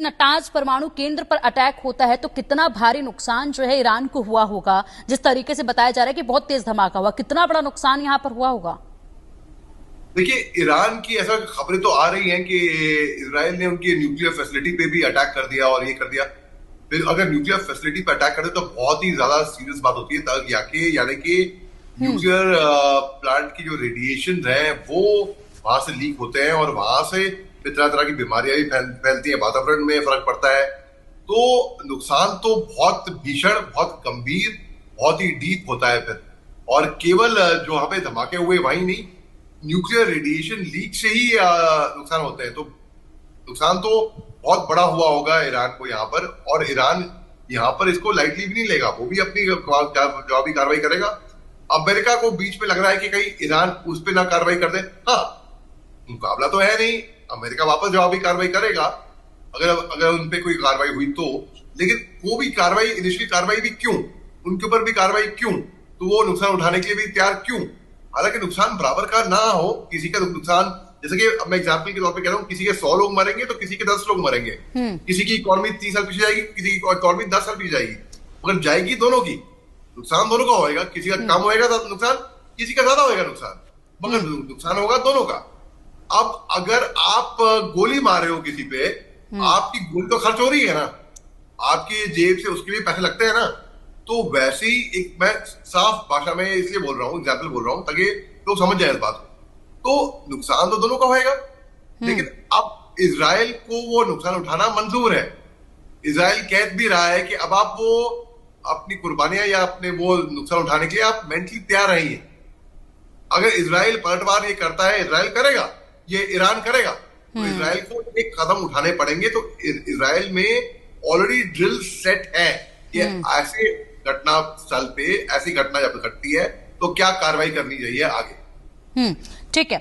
नटाज परमाणु केंद्र पर अटैक होता है तो कितना भारी नुकसान जो है ईरान को हुआ होगा। जिस तरीके से बताया जा रहा है कि बहुत तेज धमाका हुआ, कितना बड़ा नुकसान यहां पर हुआ होगा। देखिए, ईरान की ऐसा खबरें तो आ रही हैं कि इजराइल ने उनकी न्यूक्लियर फैसिलिटी पे भी अटैक कर दिया और ये कर दिया। फिर अगर न्यूक्लियर फैसिलिटी पे अटैक करे तो बहुत ही ज्यादा सीरियस बात होती है, यानी कि न्यूक्लियर प्लांट की जो रेडिएशन है वो वहां से लीक होते हैं और वहां से तरह तरह की बीमारियां भी फैलती हैं, वातावरण में फर्क पड़ता है। तो नुकसान तो बहुत भीषण, बहुत गंभीर, बहुत ही डीप होता है फिर। और केवल जो वहां पे धमाके हुए वहीं नहीं, न्यूक्लियर रेडिएशन लीक से ही नुकसान होते हैं। तो नुकसान तो बहुत बड़ा हुआ होगा ईरान को यहाँ पर, और ईरान यहाँ पर इसको लाइटली भी नहीं लेगा, वो भी अपनी जवाबी कार्रवाई करेगा। अमेरिका को बीच में लग रहा है कि कहीं ईरान उस पर ना कार्रवाई कर दे। हाँ, मुकाबला तो है नहीं, अमेरिका वापस जवाबी कार्रवाई करेगा अगर अगर उन पे कोई कार्रवाई हुई तो। लेकिन वो भी कार्रवाई, इनिशियल कार्रवाई भी क्यों, उनके ऊपर भी कार्रवाई क्यों, तो वो नुकसान उठाने के लिए भी तैयार क्यों। हालांकि नुकसान बराबर का ना हो, किसी का नुकसान, जैसे कि अब मैं एग्जाम्पल के तौर पे कह रहा हूँ, किसी के 100 लोग मरेंगे तो किसी के 10 लोग मरेंगे। किसी की इकोनॉमी 30 साल पीछे जाएगी, किसी की इकोनॉमी 10 साल पीछे जाएगी, मगर जाएगी दोनों की। नुकसान दोनों का होगा, किसी का कम होएगा नुकसान, किसी का ज्यादा होएगा नुकसान, मगर नुकसान होगा दोनों का। अब अगर आप गोली मार रहे हो किसी पे, आपकी गोली तो खर्च हो रही है ना, आपकी जेब से उसके लिए पैसे लगते हैं ना। तो वैसे ही एक, मैं साफ भाषा में इसलिए बोल रहा हूँ, एग्जाम्पल बोल रहा हूँ ताकि लोग समझ जाए इस बात को। तो नुकसान तो दोनों का होएगा, लेकिन अब इजराइल को वो नुकसान उठाना मंजूर है। इजराइल कह भी रहा है कि अब आप वो अपनी कुर्बानियां या अपने वो नुकसान उठाने के लिए आप मेंटली तैयार रहिए। अगर इजराइल पलटवार ये करता है, इजराइल करेगा, ये ईरान करेगा, तो इजराइल को एक कदम उठाने पड़ेंगे। तो इजराइल में ऑलरेडी ड्रिल सेट है कि ऐसे घटना स्थल पे ऐसी घटना जब घटती है तो क्या कार्रवाई करनी चाहिए आगे। ठीक है।